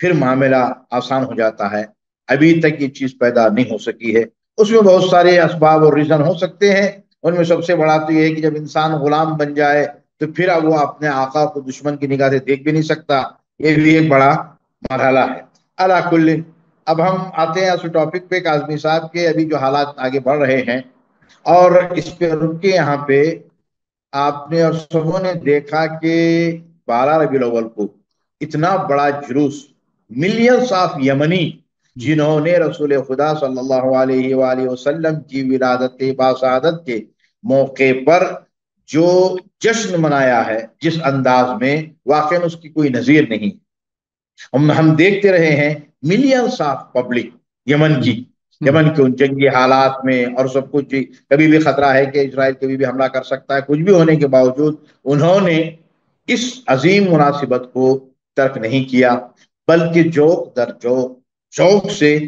پھر معاملہ آسان ہو جاتا ہے. ابھی تک یہ چیز پیدا نہیں ہو سکی ہے. اس میں بہت سارے اسباب اور ریزن ہو سکتے ہیں. ان میں سب سے بڑا تو یہ ہے کہ جب انسان غلام بن جائے تو پھر اب وہ اپنے آقا کو دشمن کی نگاہ سے دیکھ بھی نہیں سکتا. یہ بھی ایک بڑا مرحلہ ہے. اللہ کل، اب ہم آتے ہیں اس ٹاپک پہ کاظمی صاحب کے ابھی جو حالات آگے بڑھ رہے ہیں، اور اس پہ رک کے یہاں پہ آپ نے اور سبوں نے دیکھا کہ 12 ربیع الاول کو اتنا بڑا جلوس، ملینز آف یمنی جنہوں نے رسول خدا صلی اللہ علیہ وآلہ وسلم کی ولادت باسعادت کے موقع پر جو جشن منایا ہے جس انداز میں، واقعا اس کی کوئی نظیر نہیں. ہم دیکھتے رہے ہیں ملینز آف پبلک یمن کی، یمن کے ان جنگی حالات میں اور سب کچھ. کبھی بھی خطرہ ہے کہ اسرائیل کبھی بھی حملہ کر سکتا ہے، کچھ بھی ہونے کے باوجود انہوں نے اس عظیم مناسبت کو ترک نہیں کیا، بلکہ جوک در جوک، شوق سے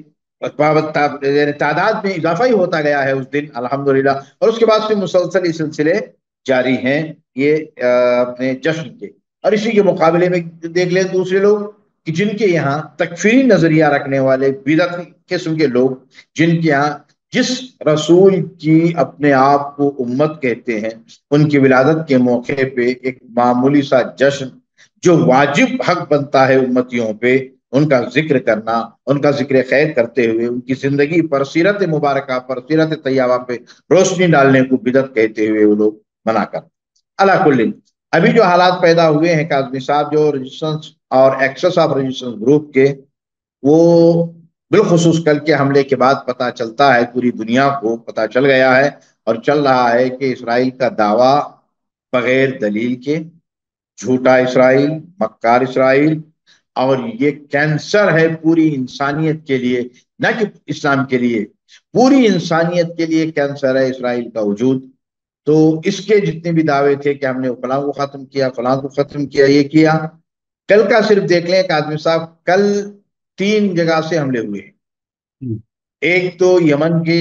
تعداد میں اضافہ ہی ہوتا گیا ہے اس دن الحمدللہ. اور اس کے بعد سے مسلسل یہ سلسلے جاری ہیں یہ اپنے جشن کے. اور اسی کے مقابلے میں دیکھ لیں دوسرے لوگ کہ جن کے یہاں تکفیری نظریہ رکھنے والے بدعت قسم کے لوگ، جن کے یہاں جس رسول کی اپنے آپ کو امت کہتے ہیں، ان کی ولادت کے موقع پہ ایک معمولی سا جشن جو واجب حق بنتا ہے امتیوں پہ، ان کا ذکر کرنا، ان کا ذکر خیر کرتے ہوئے ان کی زندگی پر، سیرت مبارکہ پر، سیرت طیبہ پہ روشنی ڈالنے کو بدعت کہتے ہوئے وہ لوگ منع کر. اللہ کل، ابھی جو حالات پیدا ہوئے ہیں کاظمی صاحب، جو رجسٹرنس اور ایکسس آف رجسٹرنس گروپ کے، وہ بالخصوص کل کے حملے کے بعد پتہ چلتا ہے، پوری دنیا کو پتہ چل گیا ہے اور چل رہا ہے کہ اسرائیل کا دعویٰ بغیر دلیل کے، جھوٹا اسرائیل، مکار اسرائیل، اور یہ کینسر ہے پوری انسانیت کے لیے، نہ کہ اسلام کے لیے، پوری انسانیت کے لیے کینسر ہے اسرائیل کا وجود. تو اس کے جتنے بھی دعوے تھے کہ ہم نے فلاں کو ختم کیا، فلاں کو ختم کیا، یہ کیا، کل کا صرف دیکھ لیں کہ آدمی صاحب کل 3 جگہ سے حملے ہوئے ہیں. ایک تو یمن کے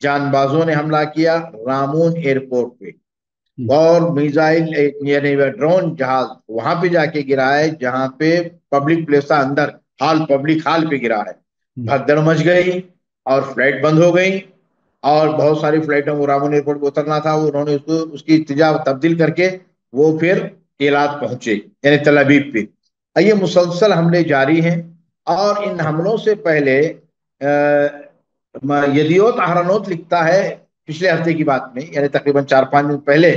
جان بازوں نے حملہ کیا رامون ایئرپورٹ پہ، اور میزائل یعنی ڈرون جہاز وہاں پہ جا کے گرا ہے جہاں پہ پبلک پلیس تھا، اندر ہال، پبلک ہال پہ گرا ہے. بھگدڑ مچ گئی اور فلائٹ بند ہو گئی، اور بہت ساری فلائٹوں کو رامون ایئرپورٹ پہ اترنا تھا، انہوں نے اس کی اتجاہ تبدیل کر کے وہ پھر ایلات پہنچے یعنی تل ابیب پہ. یہ مسلسل حملے جاری ہیں. اور ان حملوں سے پہلے یدیوت اہرنوت لکھتا ہے پچھلے ہفتے کی بات میں، یعنی تقریباً 4-5 دن پہلے،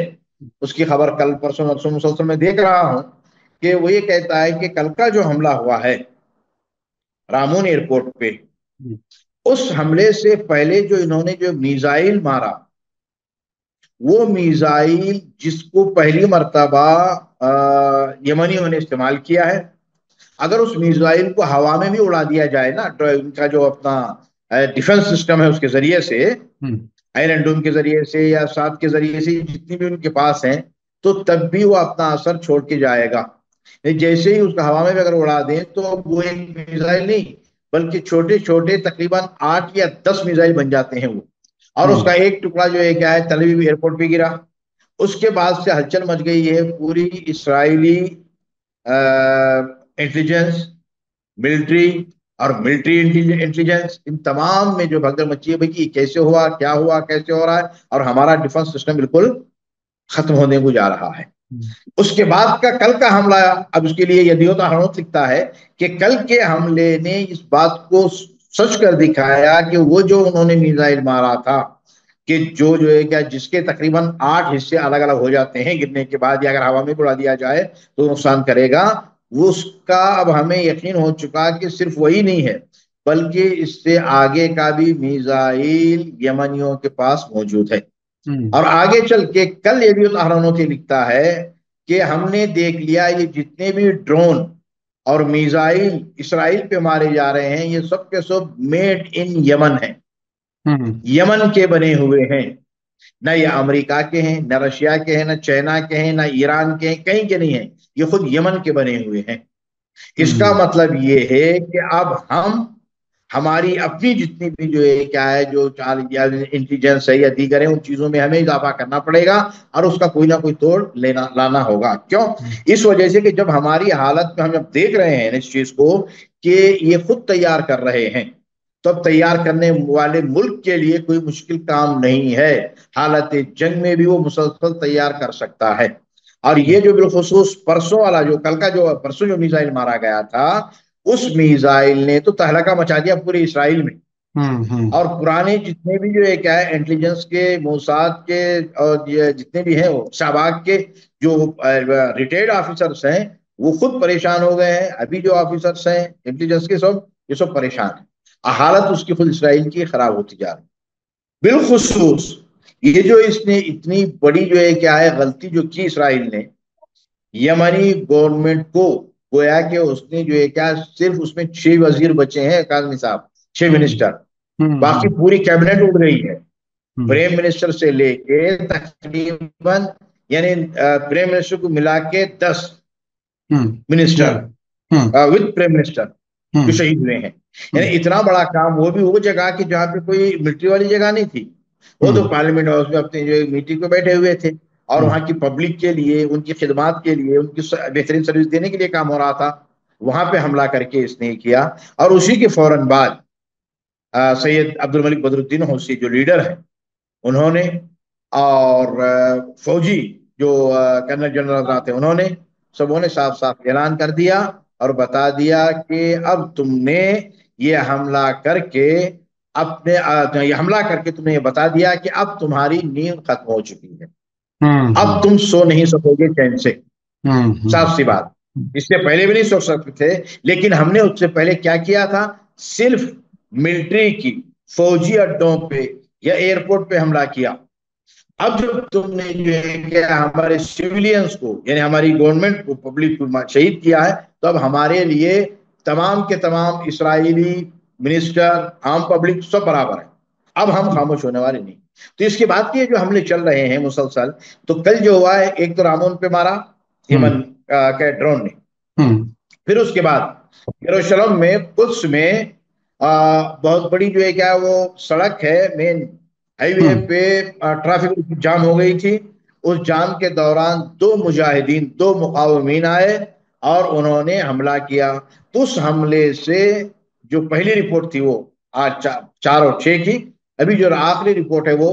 اس کی خبر کل پرسوں مسلسل میں دیکھ رہا ہوں کہ وہ یہ کہتا ہے کہ کل کا جو حملہ ہوا ہے رامون ایئرپورٹ پہ، اس حملے سے پہلے جو انہوں نے جو میزائل مارا، وہ میزائل جس کو پہلی مرتبہ یمنیوں نے استعمال کیا ہے، اگر اس میزائل کو ہوا میں بھی اڑا دیا جائے نا، ان کا جو اپنا ڈیفنس سسٹم ہے اس کے ذریعے سے، آئرن ڈوم کے ذریعے سے یا ساتھ کے ذریعے سے، جتنی بھی ان کے پاس ہیں، تو تب بھی وہ اپنا اثر چھوڑ کے جائے گا. جیسے ہی اس کا ہوا میں بھی اگر اڑا دیں تو وہ ایک میزائل نہیں بلکہ چھوٹے چھوٹے تقریباً 8 یا 10 میزائل بن جاتے ہیں وہ. اور اس کا ایک ٹکڑا جو ہے کیا ہے، تل ابیب ایئرپورٹ پہ گرا. اس کے بعد سے ہلچل مچ گئی ہے پوری اسرائیلی انٹیلیجنس، ملٹری اور ملٹری انٹیلیجنس، ان تمام میں جو بھگدڑ مچی ہے بھائی کیسے ہوا، کیا ہوا، کیسے ہو رہا ہے، اور ہمارا ڈیفنس سسٹم بالکل ختم ہونے کو جا رہا ہے. اس کے بعد کا کل کا حملہ، اب اس کے لیے یدیوت اہرنوت لکھتا ہے کہ کل کے حملے نے اس بات کو سچ کر دکھایا کہ وہ جو انہوں نے میزائل مارا تھا، کہ جو ہے کیا، جس کے تقریباً 8 حصے الگ الگ ہو جاتے ہیں گرنے کے بعد، یا اگر ہوا میں اڑا دیا جائے تو نقصان کرے گا، وہ اس کا اب ہمیں یقین ہو چکا کہ صرف وہی نہیں ہے بلکہ اس سے آگے کا بھی میزائل یمنیوں کے پاس موجود ہے. اور آگے چل کے کل یدیوت اہرنوت لکھتا ہے کہ ہم نے دیکھ لیا یہ جتنے بھی ڈرون اور میزائل اسرائیل پہ مارے جا رہے ہیں، یہ سب کے سب میڈ ان یمن ہیں، یمن کے بنے ہوئے ہیں. نہ یہ امریکہ کے ہیں، نہ رشیا کے ہیں، نہ چائنا کے ہیں، نہ ایران کے ہیں، کہیں کے نہیں ہیں، یہ خود یمن کے بنے ہوئے ہیں. اس کا مطلب یہ ہے کہ اب ہماری اپنی جتنی بھی جو ہے کیا ہے جو انٹیلیجنس ہے یا دیگر ہے ان چیزوں میں ہمیں اضافہ کرنا پڑے گا اور اس کا کوئی نہ کوئی توڑ لانا ہوگا. کیوں؟ اس وجہ سے کہ جب ہماری حالت میں ہم جب دیکھ رہے ہیں اس چیز کو کہ یہ خود تیار کر رہے ہیں تو اب تیار کرنے والے ملک کے لیے کوئی مشکل کام نہیں ہے. حالت جنگ میں بھی وہ مسلسل تیار کر سکتا ہے. اور یہ جو بالخصوص پرسوں والا جو کل کا جو پرسوں جو میزائل مارا گیا تھا اس میزائل نے تو تہلکہ مچا دیا پورے اسرائیل میں. اور پرانے جتنے بھی جو ہے کیا ہے انٹیلیجنس کے موساد کے اور جتنے بھی ہیں وہ شہباگ کے جو ریٹائرڈ آفیسرس ہیں وہ خود پریشان ہو گئے ہیں. ابھی جو آفیسرس ہیں انٹیلیجنس کے یہ سب پریشان ہیں. حالت اس کی خود اسرائیل کی خراب ہوتی جا رہی. بالخصوص یہ جو اس نے اتنی بڑی جو ہے کیا ہے غلطی جو کی اسرائیل نے یمنی گورنمنٹ کو گویا کہ اس نے جو ہے کیا صرف اس میں 6 وزیر بچے ہیں کاظمی صاحب 6 منسٹر باقی پوری کیبنٹ اڑ گئی ہے. پرائم منسٹر سے لے کے تقریباً یعنی پرائم منسٹر کو ملا کے 10 منسٹر وتھ پرائم منسٹر جو شہید ہوئے ہیں. یعنی اتنا بڑا کام وہ بھی وہ جگہ کہ جہاں پہ کوئی ملٹری والی جگہ نہیں تھی. وہ تو پارلیمنٹ ہاؤس میں اپنی جو میٹنگ پہ بیٹھے ہوئے تھے اور وہاں کی پبلک کے لیے ان کی خدمات کے لیے ان کی بہترین سروس دینے کے لیے کام ہو رہا تھا. وہاں پہ حملہ کر کے اس نے کیا اور اسی کے فوراً بعد سید عبد الملک بدر الدین حوثی جو لیڈر ہیں انہوں نے اور فوجی جو کرنل جنرل حضرات ہیں انہوں نے سبوں نے صاف صاف اعلان کر دیا اور بتا دیا کہ اب تم نے یہ حملہ کر کے تم نے یہ بتا دیا کہ اب تمہاری نیند ختم ہو چکی ہے. اب تم سو نہیں سکو گے چین سے. صاف سی بات. اس سے پہلے بھی نہیں سو سکتے تھے لیکن ہم نے اس سے پہلے کیا کیا تھا صرف ملٹری کی فوجی اڈوں پہ یا ایئرپورٹ پہ حملہ کیا. اب جب تم نے جو ہے کہ ہمارے سیولینز کو یعنی ہماری گورنمنٹ کو پبلک کو شہید کیا ہے تو اب ہمارے لیے تمام کے تمام اسرائیلی منسٹر عام پبلک سب برابر ہے. اب ہم خاموش ہونے والے نہیں. تو اس کے بعد کے جو حملے چل رہے ہیں مسلسل تو کل جو ہوا ہے ایک تو رامون پہ مارا یمن کے ڈرون نے. پھر اس کے بعد یروشلم میں قدس میں بہت بڑی جو ہے کیا وہ سڑک ہے مین ہائی وے پہ ٹریفک جام ہو گئی تھی. اس جام کے دوران 2 مجاہدین 2 مقاومین آئے اور انہوں نے حملہ کیا. تو اس حملے سے جو پہلی رپورٹ تھی وہ آج 4 اور 6 کی. ابھی جو آخری رپورٹ ہے وہ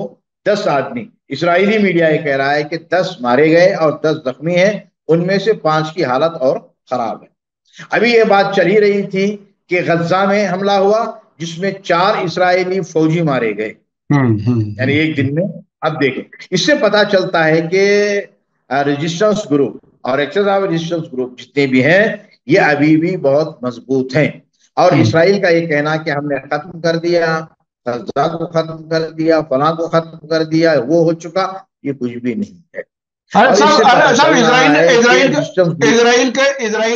10 آدمی. اسرائیلی میڈیا یہ کہہ رہا ہے کہ 10 مارے گئے اور 10 زخمی ہیں. ان میں سے 5 کی حالت اور خراب ہے. ابھی یہ بات چل ہی رہی تھی کہ غزہ میں حملہ ہوا جس میں 4 اسرائیلی فوجی مارے گئے یعنی ایک دن میں. اب دیکھیں اس سے پتا چلتا ہے کہ ریزسٹنس گروپ اور ریزسٹنس گروپ جتنے بھی ہیں یہ ابھی بھی بہت مضبوط ہیں. اور اسرائیل کا یہ کہنا کہ ہم نے ختم کر دیا غزہ کو ختم کر دیا فلاں کو ختم کر دیا وہ ہو چکا یہ کچھ بھی نہیں ہے. اسرائیل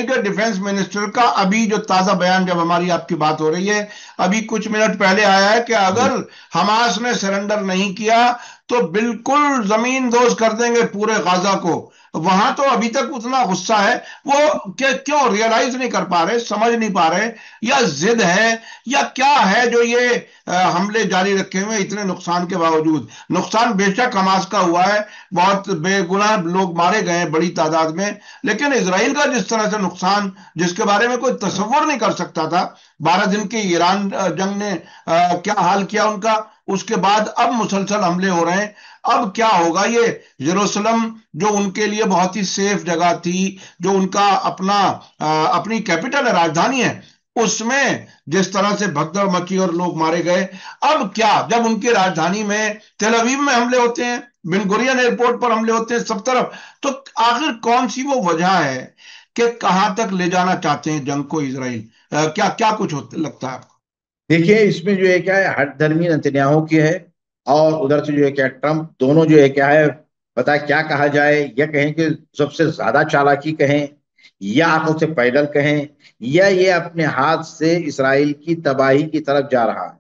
کے ڈیفنس منسٹر کا ابھی جو تازہ بیان جب ہماری آپ کی بات ہو رہی ہے ابھی کچھ منٹ پہلے آیا ہے کہ اگر حماس نے سرنڈر نہیں کیا تو بالکل زمین دوز کر دیں گے پورے غزہ کو. وہاں تو ابھی تک اتنا غصہ ہے وہ کیوں ریئلائز نہیں کر پا رہے سمجھ نہیں پا رہے یا ضد ہے یا کیا ہے جو یہ حملے جاری رکھے ہوئے اتنے نقصان کے باوجود. نقصان بے شک حماس کا ہوا ہے بہت بے گناہ لوگ مارے گئے بڑی تعداد میں لیکن اسرائیل کا جس طرح سے نقصان جس کے بارے میں کوئی تصور نہیں کر سکتا تھا 12 دن کی ایران جنگ نے کیا حال کیا ان کا. اس کے بعد اب مسلسل حملے ہو رہے ہیں. اب کیا ہوگا یہ یروشلم جو ان کے لیے بہت ہی سیف جگہ تھی جو ان کا اپنی کیپٹل ہے راجدھانی ہے اس میں جس طرح سے بھگدڑ مچی اور لوگ مارے گئے. اب کیا جب ان کی راجدھانی میں تل ابیب میں حملے ہوتے ہیں بن گورین ایئرپورٹ پر حملے ہوتے ہیں سب طرف تو آخر کون سی وہ وجہ ہے کہ کہاں تک لے جانا چاہتے ہیں جنگ کو اسرائیل. کیا کچھ لگتا ہے آپ کو؟ دیکھیے اس میں جو ہے کیا ہے ہٹ دھرمی نتنیاہو کی ہے اور ادھر سے جو ہے کیا ٹرمپ دونوں جو ہے کیا ہے پتا کیا کہا جائے یا کہیں کہ سب سے زیادہ چالاکی کہیں یا عقل سے پیدل کہیں یا یہ اپنے ہاتھ سے اسرائیل کی تباہی کی طرف جا رہا ہے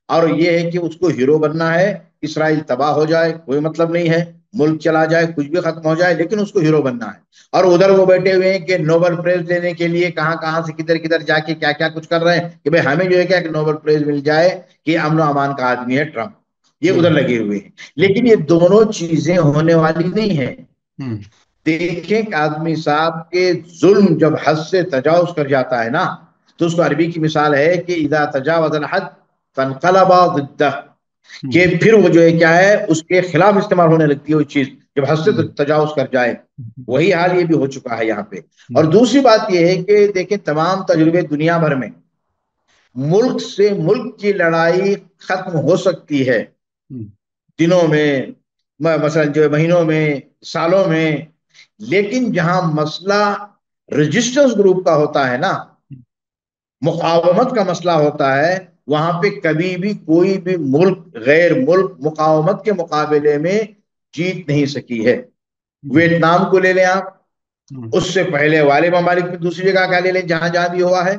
اور یہ ہے کہ اس کو ہیرو بننا ہے اسرائیل تباہ ہو جائے کوئی مطلب نہیں ہے ملک چلا جائے، کچھ بھی ختم ہو جائے، لیکن اس کو ہیرو بننا ہے۔ اور ادھر وہ بیٹھے ہوئے ہیں کہ نوبل پرائز لینے کے لیے کہاں کہاں سے کدھر کدھر جا کے کیا کیا کچھ کر رہے ہیں کہ بھئی ہمیں جو ہے کیا کہ نوبل پرائز مل جائے، کہ امن و امان کا آدمی ہے ٹرمپ، یہ ادھر لگے ہوئے ہیں۔ لیکن یہ دونوں چیزیں ہونے والی نہیں ہیں۔ دیکھیں کہ آدمی صاحب کے ظلم جب حد سے تجاوز کر جاتا ہے نا، تو اس کو عربی کی مثال ہے کہ اذا تجاوز الحد فانقلب ضدہ، کہ پھر وہ جو ہے کیا ہے اس کے خلاف استعمال ہونے لگتی ہے وہ چیز جب حد سے تجاوز کر جائے۔ وہی حال یہ بھی ہو چکا ہے یہاں پہ۔ اور دوسری بات یہ ہے کہ دیکھیں تمام تجربے دنیا بھر میں ملک سے ملک کی لڑائی ختم ہو سکتی ہے دنوں میں، مثلا جو مہینوں میں، سالوں میں، لیکن جہاں مسئلہ رجسٹنس گروپ کا ہوتا ہے نا، مقاومت کا مسئلہ ہوتا ہے، وہاں پہ کبھی بھی کوئی بھی ملک غیر ملک مقاومت کے مقابلے میں جیت نہیں سکی ہے۔ ویتنام کو لے لیں آپ، اس سے پہلے والے ممالک میں دوسری جگہ کیا لے لیں جہاں جہاں بھی ہوا ہے،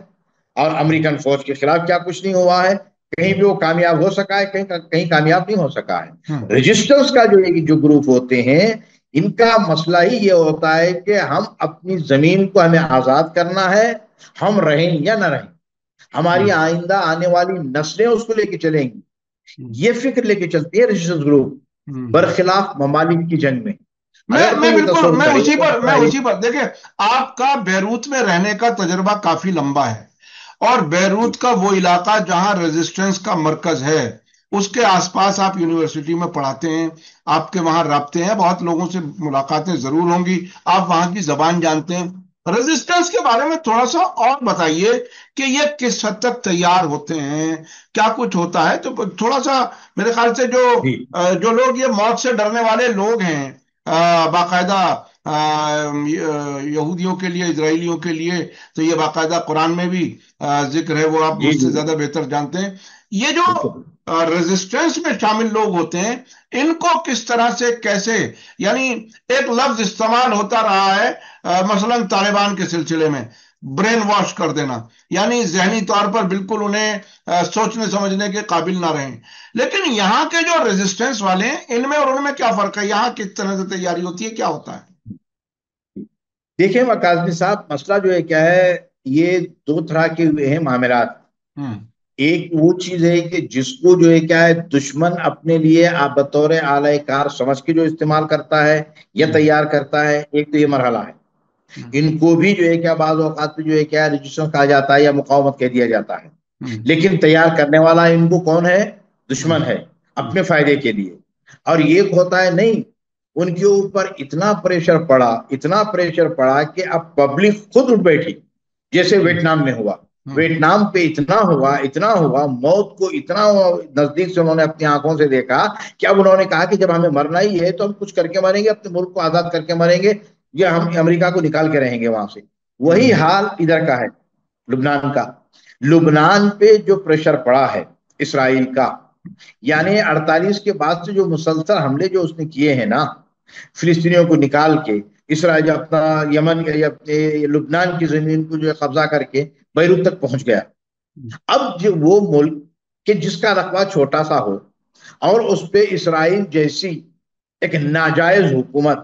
اور امریکن فوج کے خلاف کیا کچھ نہیں ہوا ہے، کہیں بھی وہ کامیاب ہو سکا ہے، کہیں کامیاب نہیں ہو سکا ہے۔ رجسٹرز کا جو گروپ ہوتے ہیں، ان کا مسئلہ ہی یہ ہوتا ہے کہ ہم اپنی زمین کو ہمیں آزاد کرنا ہے، ہم رہیں یا نہ رہیں، ہماری آئندہ آنے والی نسلیں اس کو لے کے چلیں گی، یہ فکر لے کے چلتی ہے رجسٹرز گروپ، برخلاف ممالک کی جنگ میں۔ میں اسی پر دیکھیں، آپ کا بیروت میں رہنے کا تجربہ کافی لمبا ہے، اور بیروت کا وہ علاقہ جہاں ریزسٹنس کا مرکز ہے، اس کے آس پاس آپ یونیورسٹی میں پڑھاتے ہیں، آپ کے وہاں رابطے ہیں، بہت لوگوں سے ملاقاتیں ضرور ہوں گی، آپ وہاں کی زبان جانتے ہیں۔ ریزسٹنس کے بارے میں تھوڑا سا اور بتائیے کہ یہ کس حد تک تیار ہوتے ہیں، کیا کچھ ہوتا ہے، تو تھوڑا سا میرے خیال سے جو لوگ یہ موت سے ڈرنے والے لوگ ہیں، باقاعدہ یہودیوں کے لیے، اسرائیلیوں کے لیے تو یہ باقاعدہ قرآن میں بھی ذکر ہے، وہ آپ مجھ سے زیادہ بہتر جانتے ہیں۔ یہ جو ریزسٹنس میں شامل لوگ ہوتے ہیں، ان کو کس طرح سے کیسے، یعنی ایک لفظ استعمال ہوتا رہا ہے مثلا طالبان کے سلسلے میں، برین واش کر دینا، یعنی ذہنی طور پر بالکل انہیں سوچنے سمجھنے کے قابل نہ رہیں۔ لیکن یہاں کے جو ریزسٹنس والے ہیں، ان میں اور ان میں کیا فرق ہے؟ یہاں کس طرح سے تیاری ہوتی ہے، کیا ہوتا ہے؟ دیکھیں کاظمی صاحب، مسئلہ جو ہے کیا ہے، یہ دو طرح کے ہوئے ہیں معاملات۔ ایک وہ چیز ہے کہ جس کو جو ہے کیا ہے دشمن اپنے لیے بطور اعلی کار سمجھ کے جو استعمال کرتا ہے یا تیار کرتا ہے، ایک تو یہ مرحلہ ہے۔ ان کو بھی جو ہے کیا بعض اوقات جو ہے کیا رجسٹر کہا جاتا ہے یا مقاومت کہہ دیا جاتا ہے، لیکن تیار کرنے والا ان کو کون ہے؟ دشمن ہے، اپنے فائدے کے لیے۔ اور یہ ہوتا ہے نہیں، ان کے اوپر اتنا پریشر پڑا کہ اب پبلک خود اٹھ بیٹھی، جیسے ویتنام میں ہوا۔ ویتنام پہ اتنا ہوا، موت کو اتنا نزدیک سے انہوں نے اپنی آنکھوں سے دیکھا کہ اب انہوں نے کہا کہ جب ہمیں مرنا ہی ہے تو ہم کچھ کر کے مریں گے، اپنے ملک کو آزاد کر کے مریں گے، یا ہم امریکہ کو نکال کے رہیں گے وہاں سے۔ وہی حال ادھر کا ہے، لبنان کا۔ لبنان پہ جو پریشر پڑا ہے اسرائیل کا، یعنی 48 کے بعد سے جو مسلسل حملے جو اس نے کیے ہیں نا، فلسطینیوں کو نکال کے، اسرائیل اپنا یمن یا لبنان کی زمین کو جو قبضہ کر کے بیروت تک پہنچ گیا۔ اب جو وہ ملک کہ جس کا رقبہ چھوٹا سا ہو اور اس پہ اسرائیل جیسی ایک ناجائز حکومت،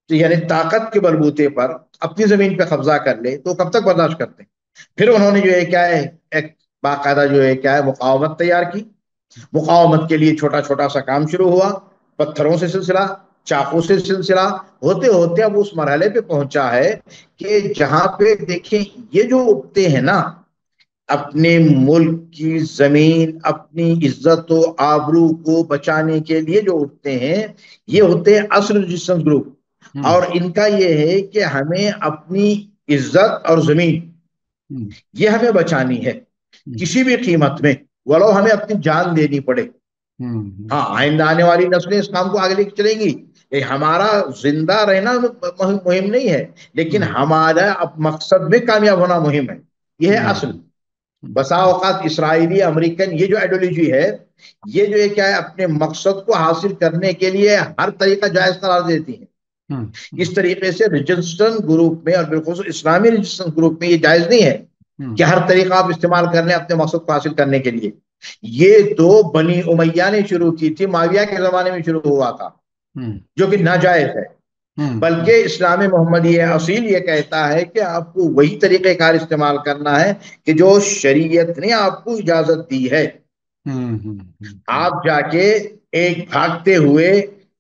یعنی طاقت کے بلبوتے پر اپنی زمین پہ قبضہ کر لے، تو کب تک برداشت کرتے ہیں؟ پھر انہوں نے جو ہے کیا ہے ایک باقاعدہ جو ہے کیا ہے مقاومت تیار کی۔ مقاومت کے لیے چھوٹا چھوٹا سا کام شروع ہوا، پتھروں سے سلسلہ، چاقو سے سلسلہ، ہوتے ہوتے اب اس مرحلے پہ پہنچا ہے کہ جہاں پہ دیکھیں یہ جو اٹھتے ہیں نا، اپنے ملک کی زمین، اپنی عزت و آبرو کو بچانے کے لیے جو اٹھتے ہیں، یہ ہوتے ہیں اصل رجسٹنس گروپ۔ اور ان کا یہ ہے کہ ہمیں اپنی عزت اور زمین یہ ہمیں بچانی ہے کسی بھی قیمت میں، ولو ہمیں اپنی جان دینی پڑے۔ ہاں، آئندہ آنے والی نسلیں اس کام کو آگے لے کے چلیں گی، ہمارا زندہ رہنا مہم نہیں ہے، لیکن ہمارا مقصد میں کامیاب ہونا مہم ہے، یہ ہے اصل۔ بسا اوقات اسرائیلی امریکن یہ جو آئیڈیالوجی ہے، یہ جو ہے کیا ہے اپنے مقصد کو حاصل کرنے کے لیے ہر طریقہ جائز قرار دیتی ہیں۔ اس طریقے سے رجسٹنس گروپ میں، اور بالخصوص اسلامی رجسٹنس گروپ میں، یہ جائز نہیں ہے کہ ہر طریقہ آپ استعمال کر لیں اپنے مقصد کو حاصل کرنے کے لیے۔ یہ تو بنی امیہ نے شروع کی تھی، معاویہ کے زمانے میں شروع ہوا تھا۔ جو کہ ناجائز ہے، بلکہ اسلام محمدی اصیل یہ کہتا ہے کہ آپ کو وہی طریقہ کار استعمال کرنا ہے کہ جو شریعت نے آپ کو اجازت دی ہے۔ آپ جا کے ایک بھاگتے ہوئے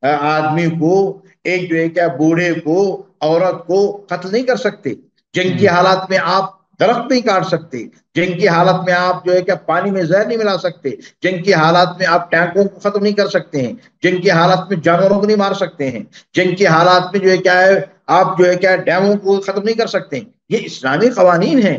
آدمی کو، ایک جو ہے کیا بوڑھے کو، عورت کو قتل نہیں کر سکتے۔ جنگ کی حالات میں آپ درخت نہیں کاٹ سکتے، جنگ کی حالت میں آپ جو ہے کہ پانی میں زہر نہیں ملا سکتے، جنگ کی حالات میں آپ ٹینکوں کو ختم نہیں کر سکتے ہیں، جنگ کی حالات میں جانوروں کو نہیں مار سکتے ہیں، جنگ کی حالات میں جو ہے کیا ہے آپ جو ہے کیا ڈیموں کو ختم نہیں کر سکتے ہیں۔ یہ اسلامی قوانین ہیں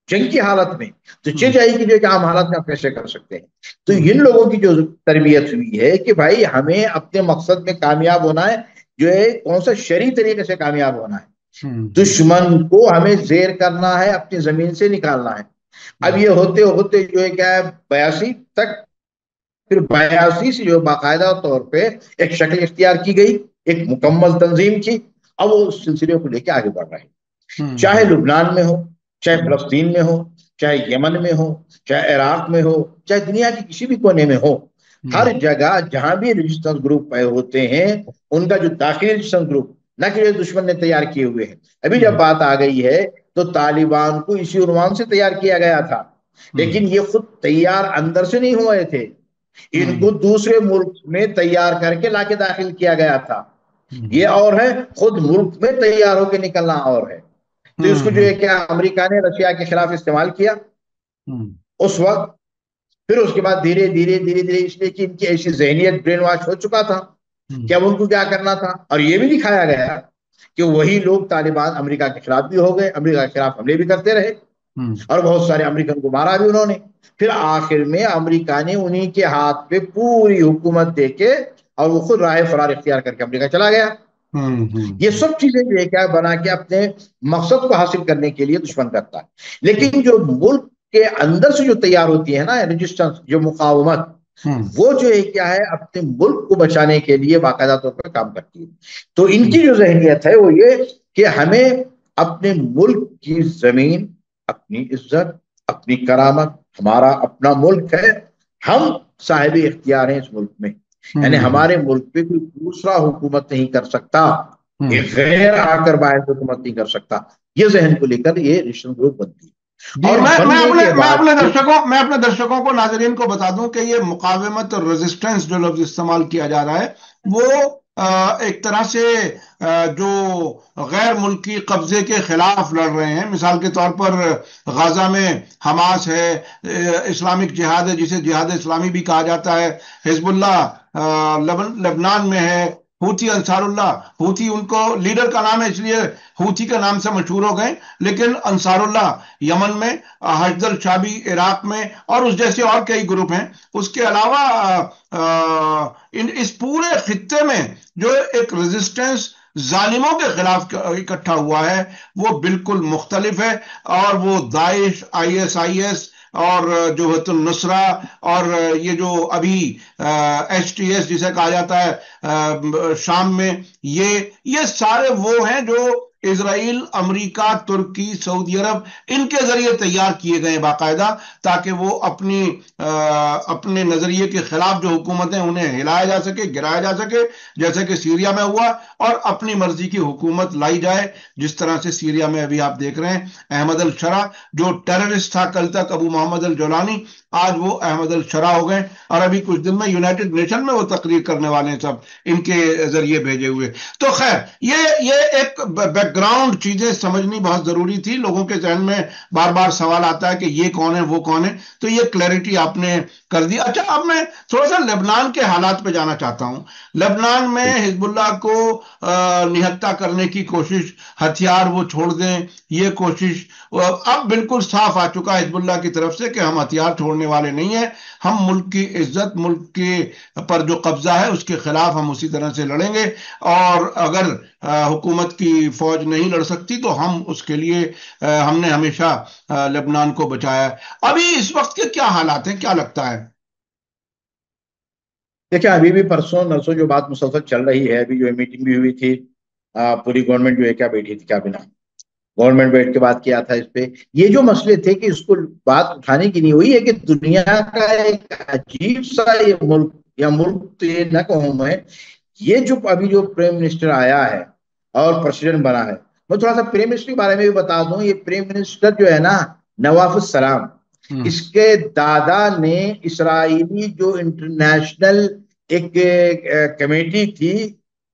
جنگ کی حالت میں، تو چل جائے کہ جو ہے کہ عام حالات میں آپ کیسے کر سکتے ہیں۔ تو ان لوگوں کی جو تربیت ہوئی ہے کہ بھائی ہمیں اپنے مقصد میں کامیاب ہونا ہے، جو ہے کون سا شرعی طریقے سے کامیاب ہونا ہے، دشمن کو ہمیں زیر کرنا ہے، اپنی زمین سے نکالنا ہے۔ اب یہ ہوتے ہوتے جو ہے کیا ہے 82 تک، پھر 82 سے جو باقاعدہ طور پہ ایک شکل اختیار کی گئی، ایک مکمل تنظیم کی۔ اب وہ اس سلسلے کو لے کے آگے بڑھ رہے ہیں، چاہے لبنان میں ہو، چاہے فلسطین میں ہو، چاہے یمن میں ہو، چاہے عراق میں ہو، چاہے دنیا کے کسی بھی کونے میں ہو، ہر جگہ جہاں بھی ریزسٹنس گروپ ہوتے ہیں، ان کا جو داخلی ریزسٹنس گروپ نہ کہ دشمن نے تیار کیے ہوئے ہیں۔ ابھی جب بات آ گئی ہے تو طالبان کو اسی عنوان سے تیار کیا گیا تھا، لیکن یہ خود تیار اندر سے نہیں ہوئے تھے، ان کو دوسرے ملک میں تیار کر کے لا کے داخل کیا گیا تھا۔ یہ اور ہے، خود ملک میں تیار ہو کے نکلنا اور ہے۔ تو اس کو جو ہے کیا امریکہ نے رشیا کے خلاف استعمال کیا اس وقت، پھر اس کے بعد دھیرے دھیرے دھیرے دھیرے، اس لیے کہ ان کی ایسی ذہنیت برین واش ہو چکا تھا کہ اب ان کو کیا کرنا تھا، اور یہ بھی دکھایا گیا کہ وہی لوگ طالبان امریکہ کے خلاف بھی ہو گئے، امریکہ کے خلاف حملے بھی کرتے رہے، اور بہت سارے امریکن کو مارا بھی انہوں نے۔ پھر آخر میں امریکہ نے انہی کے ہاتھ پہ پوری حکومت دے کے، اور وہ خود راہ فرار اختیار کر کے امریکہ چلا گیا۔ یہ سب چیزیں جو ہے کیا بنا کے اپنے مقصد کو حاصل کرنے کے لیے دشمن کرتا ہے۔ لیکن جو ملک کے اندر سے جو تیار ہوتی ہے نا ریزسٹنس، جو مقاومت، وہ جو ہے کیا ہے اپنے ملک کو بچانے کے لیے باقاعدہ طور پر کام کرتی ہے۔ تو ان کی جو ذہنیت ہے وہ یہ کہ ہمیں اپنے ملک کی زمین، اپنی عزت، اپنی کرامت، ہمارا اپنا ملک ہے، ہم صاحب اختیار ہیں اس ملک میں، یعنی ہمارے ملک پہ کوئی دوسرا حکومت نہیں کر سکتا، ایک غیر آ کر باہر حکومت نہیں کر سکتا۔ یہ ذہن کو لے کر یہ ریشن گروپ بنتی ہے۔ اور میں اپنے درشکوں کو، ناظرین کو بتا دوں کہ یہ مقاومت اور ریزسٹنس جو لفظ استعمال کیا جا رہا ہے، وہ ایک طرح سے جو غیر ملکی قبضے کے خلاف لڑ رہے ہیں۔ مثال کے طور پر غزہ میں حماس ہے، اسلامک جہاد ہے جسے جہاد اسلامی بھی کہا جاتا ہے، حزب اللہ لبنان میں ہے، ہوتی انصار اللہ، ہوتی ان کو لیڈر کا نام ہے اس لیے ہوتی کے نام سے مشہور ہو گئے، لیکن انصار اللہ یمن میں، حشد الشعبی عراق میں، اور اس جیسے اور کئی گروپ ہیں۔ اس کے علاوہ اس پورے خطے میں جو ایک ریزسٹنس ظالموں کے خلاف اکٹھا ہوا ہے وہ بالکل مختلف ہے، اور وہ داعش، IS اور جو حت النصرہ، اور یہ جو ابھی HTS جسے کہا جاتا ہے شام میں، یہ سارے وہ ہیں جو اسرائیل، امریکہ، ترکی، سعودی عرب، ان کے ذریعے تیار کیے گئے باقاعدہ، تاکہ وہ اپنے نظریے کے خلاف جو حکومتیں انہیں ہلایا جا سکے، گرایا جا سکے، جیسے کہ سیریا میں ہوا، اور اپنی مرضی کی حکومت لائی جائے، جس طرح سے سیریا میں ابھی آپ دیکھ رہے ہیں احمد الشرع جو ٹیررسٹ تھا کل تک، ابو محمد الجولانی، آج وہ احمد الشرع ہو گئے، اور ابھی کچھ دن میں یونائٹڈ نیشن میں وہ تقریر کرنے والے ہیں، سب ان کے ذریعے بھیجے ہوئے۔ تو خیر، یہ ایک بیک گراؤنڈ چیزیں سمجھنی بہت ضروری تھی۔ لوگوں کے ذہن میں بار بار سوال آتا ہے کہ یہ کون ہے، وہ کون ہے، تو یہ کلیئرٹی آپ نے کر دی۔ اچھا، اب میں تھوڑا سا لبنان کے حالات پہ جانا چاہتا ہوں۔ لبنان میں حزب اللہ کو نہتہ کرنے کی کوشش، ہتھیار وہ چھوڑ دیں، یہ کوشش اب بالکل صاف آ چکا ہے حزب اللہ کی طرف سے کہ ہم ہتھیار چھوڑنے والے نہیں ہیں، ہم ملک کی عزت، ملک کے پر جو قبضہ ہے اس کے خلاف ہم اسی طرح سے لڑیں گے، اور اگر حکومت کی فوج نہیں لڑ سکتی تو ہم اس کے لیے ہم نے ہمیشہ لبنان کو بچایا۔ ابھی اس وقت کے کیا حالات ہیں، کیا لگتا ہے؟ دیکھیں، ابھی بھی پرسوں نرسوں جو بات مسلسل چل رہی ہے، ابھی جو میٹنگ بھی ہوئی تھی، پوری گورنمنٹ جو ہے کیا بیٹھی تھی، کیا بنا گورنمنٹ بیٹھ کے بات کیا تھا اس پہ۔ یہ جو مسئلے تھے کہ اس کو بات اٹھانے کی نہیں ہوئی ہے کہ دنیا کا ایک عجیب سا یہ ملک، یا ملک تو یہ نہ کہوں میں، یہ جو ابھی جو پرائم منسٹر آیا ہے اور پریسیڈنٹ بنا ہے، میں تھوڑا سا پرائم منسٹر کے بارے میں بھی بتا دوں. یہ پرائم منسٹر جو ہے نا، نواف السلام، اس کے دادا نے اسرائیلی جو انٹرنیشنل ایک کمیٹی تھی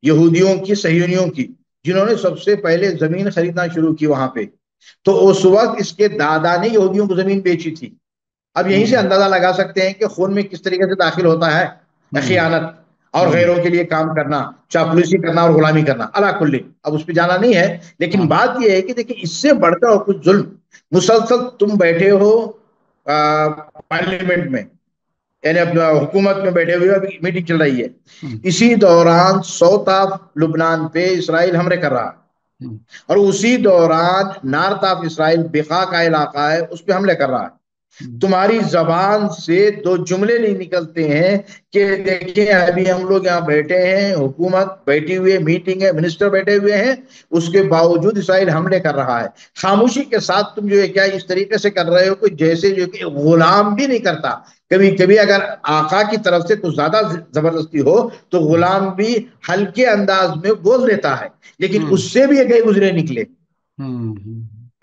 یہودیوں کی، صہیونیوں کی، جنہوں نے سب سے پہلے زمین خریدنا شروع کی وہاں پہ، تو اس وقت اس کے دادا نے یہودیوں کو زمین بیچی تھی. اب یہیں سے اندازہ لگا سکتے ہیں کہ خون میں کس طریقے سے داخل ہوتا ہے خیانت اور غیروں کے لیے کام کرنا، چاپلوسی کرنا اور غلامی کرنا. اللہ کل، اب اس پہ جانا نہیں ہے، لیکن بات یہ ہے کہ دیکھیں اس سے بڑھ کر اور کچھ ظلم. مسلسل تم بیٹھے ہو پارلیمنٹ میں، یعنی اپنا حکومت میں بیٹھے ہوئے، ابھی میٹنگ چل رہی ہے، اسی دوران ساؤتھ آف لبنان پہ اسرائیل حملے کر رہا ہے، اور اسی دوران نارتھ آف اسرائیل بقا کا علاقہ ہے، اس پہ حملے کر رہا ہے. تمہاری زبان سے دو جملے نہیں نکلتے ہیں کہ دیکھیں ابھی ہم لوگ یہاں بیٹھے ہیں، حکومت بیٹھی ہوئی ہے، میٹنگ ہے، منسٹر بیٹھے ہوئے ہیں، اس کے باوجود اسرائیل حملے کر رہا ہے. خاموشی کے ساتھ تم جو ہے کیا اس طریقے سے کر رہے ہو کہ جیسے جو کہ غلام بھی نہیں کرتا. کبھی کبھی اگر آقا کی طرف سے کچھ زیادہ زبردستی ہو تو غلام بھی ہلکے انداز میں بول دیتا ہے، لیکن اس سے بھی گئے گزرے نکلے.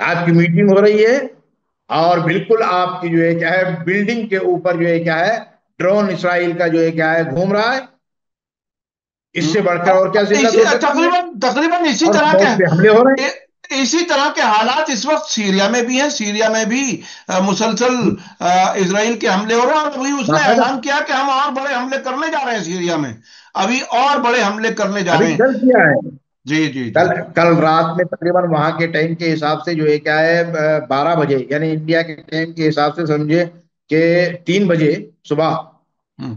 آپ کی میٹنگ ہو رہی ہے اور بالکل آپ کی جو ہے کیا ہے بلڈنگ کے اوپر جو ہے کیا ہے ڈرون اسرائیل کا جو ہے کیا ہے گھوم رہا ہے. اس سے بڑھ کر اور کیا ذلت ہو سکتی ہے؟ تقریباً اور فوج پہ حملے ہو رہے ہیں. اسی طرح کے حالات اس وقت سیریا میں بھی ہیں. سیریا میں بھی مسلسل اسرائیل کے حملے ہو رہے ہیں، اور ابھی اس نے باقاعدہ اعلان کیا کہ ہم اور بڑے حملے کرنے جا رہے ہیں سیریا میں، ابھی اور بڑے حملے کرنے جا ابھی رہے ہیں. کل کیا ہے، جی جی جی. کل رات میں تقریباً وہاں کے ٹائم کے حساب سے جو ہے کیا ہے 12 بجے، یعنی انڈیا کے ٹائم کے حساب سے سمجھے کہ 3 بجے صبح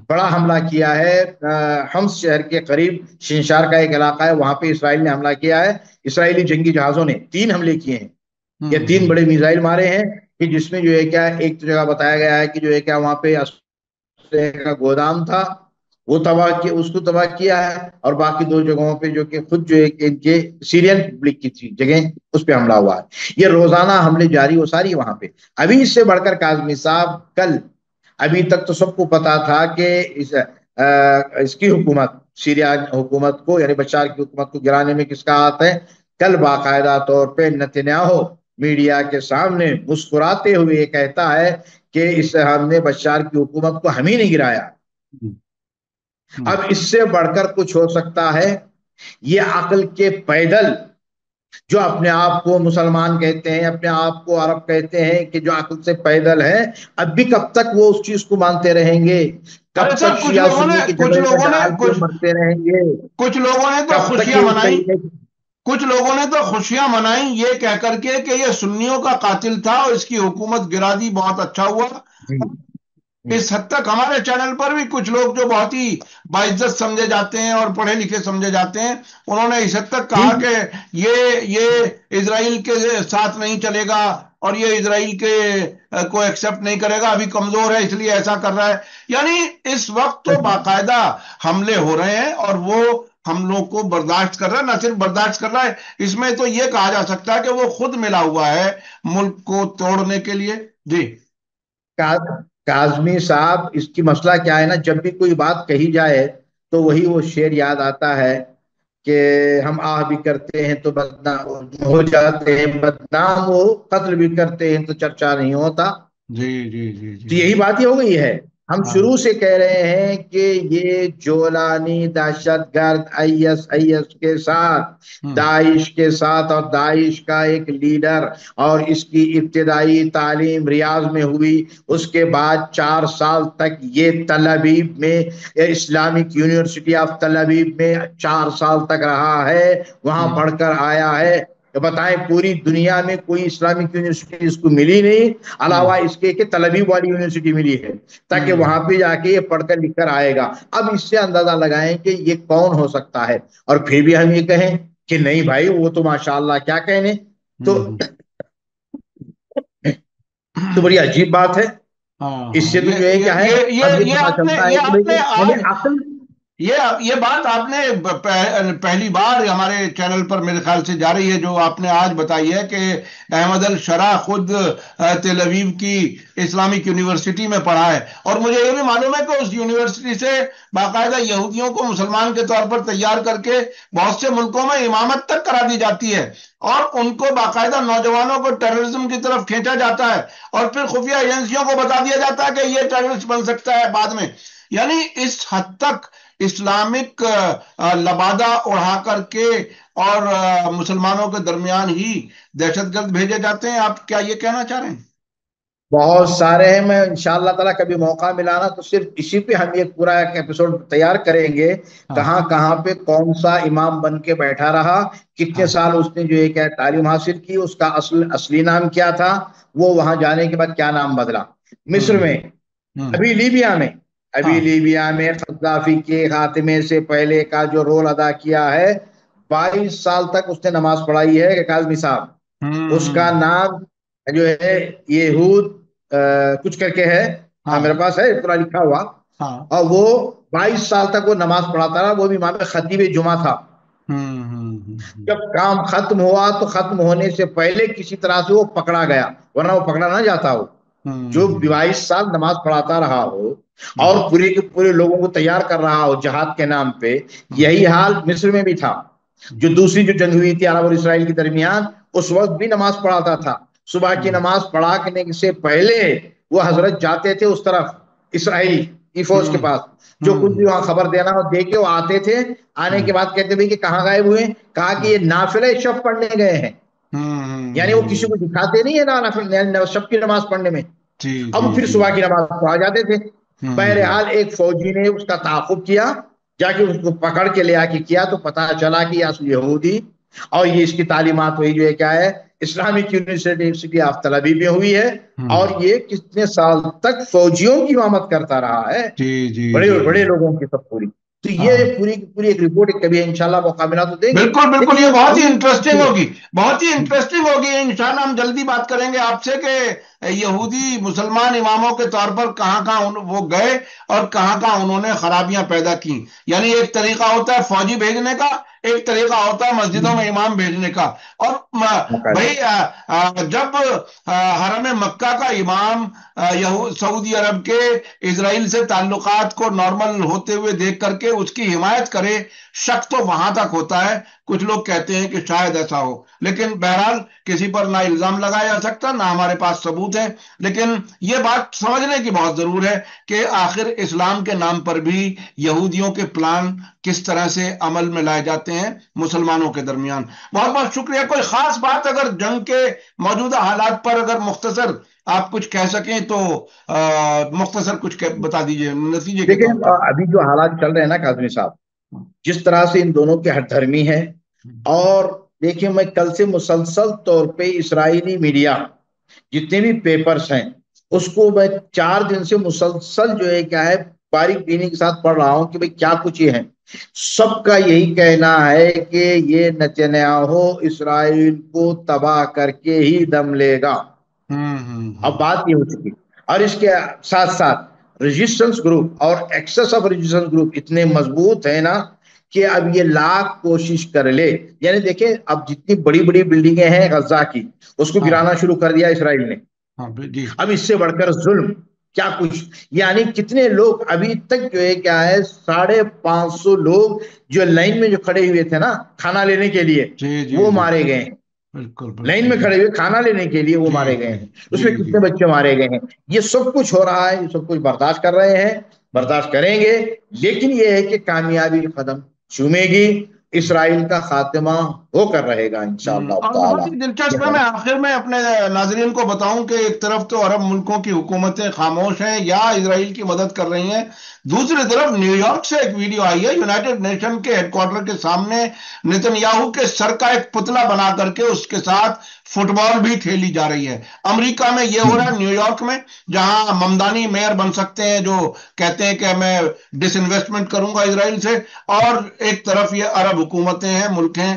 بڑا حملہ کیا ہے حمص شہر کے قریب. شنشار کا ایک علاقہ ہے، وہاں پہ اسرائیل نے حملہ کیا ہے. اسرائیلی جنگی جہازوں نے 3 حملے کیے ہیں، یا 3 بڑے میزائل مارے ہیں، کہ جس میں جو ہے کیا ایک جگہ بتایا گیا ہے کہ جو ہے کیا وہاں پہ کا گودام تھا، وہ تباہ کیا، اس کو تباہ کیا ہے. اور باقی 2 جگہوں پہ جو کہ خود جو ہے کہ ان کے سیرین پبلک کی تھی جگہیں، اس پہ حملہ ہوا ہے. یہ روزانہ حملے جاری و ساری وہاں پہ. ابھی اس سے بڑھ کر کاظمی صاحب کل، ابھی تک تو سب کو پتا تھا کہ اس کی حکومت، سیریا حکومت کو یعنی بشار کی حکومت کو گرانے میں کس کا ہاتھ ہے. کل باقاعدہ طور پہ نتنیاہو میڈیا کے سامنے مسکراتے ہوئے یہ کہتا ہے کہ ہم نے بشار کی حکومت کو ہم ہی نہیں گرایا. اب اس سے بڑھ کر کچھ ہو سکتا ہے؟ یہ عقل کے پیدل جو اپنے آپ کو مسلمان کہتے ہیں، اپنے آپ کو عرب کہتے ہیں، کہ جو عقل سے پیدل ہیں، اب بھی کب تک وہ اس چیز کو مانتے رہیں گے؟ کب تک شیعہ سنی کے جھگڑے میں ڈال کے مرتے رہیں گے؟ کچھ لوگوں نے تو کب تک خوشیاں یہ اس منائی، طریقے کچھ لوگوں نے تو خوشیاں منائی یہ کہہ کر کے کہ یہ سنیوں کا قاتل تھا اور اس کی حکومت گرا دی، بہت اچھا ہوا. اس حد تک ہمارے چینل پر بھی کچھ لوگ جو بہت ہی باعزت سمجھے جاتے ہیں اور پڑھے لکھے سمجھے جاتے ہیں، انہوں نے اس حد تک کہا کہ یہ اسرائیل کے ساتھ نہیں چلے گا اور یہ اسرائیل کے کو ایکسپٹ نہیں کرے گا، ابھی کمزور ہے اس لیے ایسا کر رہا ہے. یعنی اس وقت تو باقاعدہ حملے ہو رہے ہیں اور وہ حملوں کو برداشت کر رہا ہے. نہ صرف برداشت کر رہا ہے، اس میں تو یہ کہا جا سکتا ہے کہ وہ خود ملا ہوا ہے ملک کو توڑنے کے لیے. جی کاظمی صاحب، اس کی مسئلہ کیا ہے نا، جب بھی کوئی بات کہی جائے تو وہی وہ شعر یاد آتا ہے کہ ہم آہ بھی کرتے ہیں تو بدنام ہو جاتے ہیں، بدنام ہو، قتل بھی کرتے ہیں تو چرچا نہیں ہوتا. جی جی جی تو جی یہی بات ہی ہو گئی ہے. ہم ہاں. شروع سے کہہ رہے ہیں کہ یہ جولانی دہشت گرد IS کے ساتھ، داعش کے ساتھ، اور داعش کا ایک لیڈر، اور اس کی ابتدائی تعلیم ریاض میں ہوئی، اس کے بعد 4 سال تک یہ تل ابیب میں، اسلامک یونیورسٹی آف تل ابیب میں 4 سال تک رہا ہے، وہاں پڑھ کر آیا ہے. بتائیں پوری دنیا میں کوئی اسلامک یونیورسٹی اس کو ملی نہیں علاوہ اس کے کہ تل ابیب والی یونیورسٹی ملی ہے، تاکہ وہاں پہ جا کے یہ پڑھ کر لکھ کر آئے گا. اب اس سے اندازہ لگائیں کہ یہ کون ہو سکتا ہے. اور پھر بھی ہم یہ کہیں کہ نہیں بھائی وہ تو ماشاءاللہ کیا کہنے، تو بڑی عجیب بات ہے. اس سے تو جو ہے کیا ہے، اب یہ پتا چلتا ہے کہ بھائی یہ بات آپ نے پہلی بار ہمارے چینل پر میرے خیال سے جا رہی ہے، جو آپ نے آج بتائی ہے کہ احمد الشرح خود تل ابیب کی اسلامک یونیورسٹی میں پڑھا ہے، اور مجھے یہ بھی معلوم ہے کہ اس یونیورسٹی سے باقاعدہ یہودیوں کو مسلمان کے طور پر تیار کر کے بہت سے ملکوں میں امامت تک کرا دی جاتی ہے، اور ان کو باقاعدہ نوجوانوں کو ٹیررزم کی طرف کھینچا جاتا ہے، اور پھر خفیہ ایجنسیوں کو بتا دیا جاتا ہے کہ یہ ٹیررسٹ بن سکتا ہے بعد میں۔ یعنی اس حد تک اسلامک لبادہ اڑا کر کے اور مسلمانوں کے درمیان ہی دہشت گرد بھیجے جاتے ہیں، آپ کیا یہ کہنا چاہ رہے ہیں؟ بہت سارے ہیں، میں انشاءاللہ تعالیٰ کبھی موقع ملا نا تو صرف اسی پہ ہم ایک پورا ایک ایپیسوڈ تیار کریں گے، ہاں کہاں کہاں پہ کون سا امام بن کے بیٹھا رہا، کتنے ہاں سال اس نے جو ہے کیا تعلیم حاصل کی، اس کا اصلی نام کیا تھا، وہ وہاں جانے کے بعد کیا نام بدلا۔ مصر ہوں میں، ہوں ابھی لیبیا میں، ابھی ہاں لیبیا میں قذافی کے خاتمے سے پہلے کا جو رول ادا کیا ہے، 22 سال تک اس نے نماز پڑھائی ہے کہ کاظمی صاحب، اس کا ہوں نام جو ہے یہود کچھ کر کے ہے، ہاں ہاں میرے پاس ہے پورا لکھا ہوا، ہاں اور وہ 22 سال تک وہ نماز پڑھاتا رہا، وہ بھی امام خطیب جمعہ تھا۔ جب کام ختم ہوا تو ختم ہونے سے پہلے کسی طرح سے وہ پکڑا گیا، ورنہ وہ پکڑا نہ جاتا ہو۔ جو 22 سال نماز پڑھاتا رہا ہو اور پورے کے پورے لوگوں کو تیار کر رہا ہو جہاد کے نام پہ، یہی حال مصر میں بھی تھا۔ جو دوسری جو جنگ ہوئی تھی عرب اور اسرائیل کے درمیان، اس وقت بھی نماز پڑھاتا تھا، صبح کی نماز پڑھانے سے پہلے وہ حضرت جاتے تھے اس طرف، اسرائیل کی فوج کے پاس، جو کچھ بھی وہاں خبر دینا ہو دے کے وہ آتے تھے۔ آنے کے بعد کہتے تھے کہ کہاں غائب ہوئے، کہا کہ یہ نافلہ شب پڑھنے گئے ہیں، یعنی وہ کسی کو دکھاتے نہیں ہے نا شب کی نماز پڑھنے میں، جی اب جی پھر جی صبح کی نماز پڑھا جاتے تھے۔ بہرحال ایک فوجی نے اس کا تعاقب کیا، جا کے اس کو پکڑ کے لے آ کے کیا تو پتا چلا کہ یہ اصل یہودی، اور یہ اس کی تعلیمات ہوئی جو ہے کیا ہے اسلامک یونیورسٹی آف تل ابیب میں ہوئی ہے، اور یہ کتنے سال تک فوجیوں کی امامت کرتا رہا ہے، جی جی بڑے جی بڑے لوگوں کی سب پوری۔ تو ہاں یہ پوری کی پوری ایک رپورٹ کبھی انشاءاللہ موقع ملا تو دیں گے، بالکل بالکل، لیکن یہ یہ بہت ہی ابھی انٹرسٹنگ ہوگی، بہت ہی انٹرسٹنگ ہوگی انشاءاللہ۔ ہم جلدی بات کریں گے آپ سے کہ یہودی مسلمان اماموں کے طور پر کہاں کہاں وہ گئے اور کہاں کہاں انہوں نے خرابیاں پیدا کی۔ یعنی ایک طریقہ ہوتا ہے فوجی بھیجنے کا، ایک طریقہ ہوتا ہے مسجدوں میں امام بھیجنے کا، اور بھائی جب حرم مکہ کا امام سعودی عرب کے اسرائیل سے تعلقات کو نارمل ہوتے ہوئے دیکھ کر کے اس کی حمایت کرے، شک تو وہاں تک ہوتا ہے۔ کچھ لوگ کہتے ہیں کہ شاید ایسا ہو، لیکن بہرحال کسی پر نہ الزام لگایا جا سکتا نہ ہمارے پاس ثبوت ہے، لیکن یہ بات سمجھنے کی بہت ضرور ہے کہ آخر اسلام کے نام پر بھی یہودیوں کے پلان کس طرح سے عمل میں لائے جاتے ہیں مسلمانوں کے درمیان۔ بہت بہت شکریہ۔ کوئی خاص بات اگر جنگ کے موجودہ حالات پر اگر مختصر آپ کچھ کہہ سکیں تو مختصر کچھ بتا دیجئے نتیجے کے دیکھیں طور پر۔ ابھی جو حالات چل رہے ہیں نا کاظمی صاحب، جس طرح سے ان دونوں کے ہٹ دھرمی ہیں، اور دیکھیں میں کل سے مسلسل طور پہ اسرائیلی میڈیا جتنے بھی پیپرز ہیں اس کو میں 4 دن سے مسلسل جو ہے کیا ہے باریک بینی کے ساتھ پڑھ رہا ہوں کہ بھئی کیا کچھ یہ ہے۔ سب کا یہی کہنا ہے کہ یہ نتنیاہو اسرائیل کو تباہ کر کے ہی دم لے گا۔ اب بات یہ ہو چکی، اور اس کے ساتھ ساتھ ریزسٹنس گروپ اور ایکسس آف ریزسٹنس گروپ اتنے مضبوط ہیں نا کہ اب یہ لاکھ کوشش کر لے، یعنی دیکھیں اب جتنی بڑی بڑی بلڈنگیں ہیں غزہ کی اس کو ہاں گرانا شروع کر دیا اسرائیل نے۔ ہاں جی اب اس سے بڑھ کر ظلم کیا کچھ، یعنی کتنے لوگ ابھی تک جو ہے کیا ہے 550 لوگ جو لائن میں جو کھڑے ہوئے تھے نا کھانا لینے کے لیے جی جی وہ جی مارے گئے ہیں، بالکل لائن بالکل میں جی کھڑے ہوئے کھانا لینے کے لیے وہ جی مارے گئے جی ہیں، اس جی میں جی کتنے بچے مارے گئے ہیں۔ یہ سب کچھ ہو رہا ہے، یہ سب کچھ برداشت کر رہے ہیں، برداشت کریں گے، لیکن یہ ہے کہ کامیابی قدم چومے گی، اسرائیل کا خاتمہ ہو کر رہے گا انشاءاللہ اور بہت ہی دلچسپ ہے، تعالی۔ میں آخر میں اپنے ناظرین کو بتاؤں کہ ایک طرف تو عرب ملکوں کی حکومتیں خاموش ہیں یا اسرائیل کی مدد کر رہی ہیں، دوسری طرف نیو یارک سے ایک ویڈیو آئی ہے، یونائٹڈ نیشن کے ہیڈ کوارٹر کے سامنے نتن یاہو کے سر کا ایک پتلا بنا کر کے اس کے ساتھ فٹ بال بھی کھیلی جا رہی ہے۔ امریکہ میں یہ ہو رہا ہے، نیو یارک میں جہاں ممدانی میئر بن سکتے ہیں جو کہتے ہیں کہ میں ڈس انویسٹمنٹ کروں گا اسرائیل سے، اور ایک طرف یہ عرب حکومتیں ہیں، ملک ہیں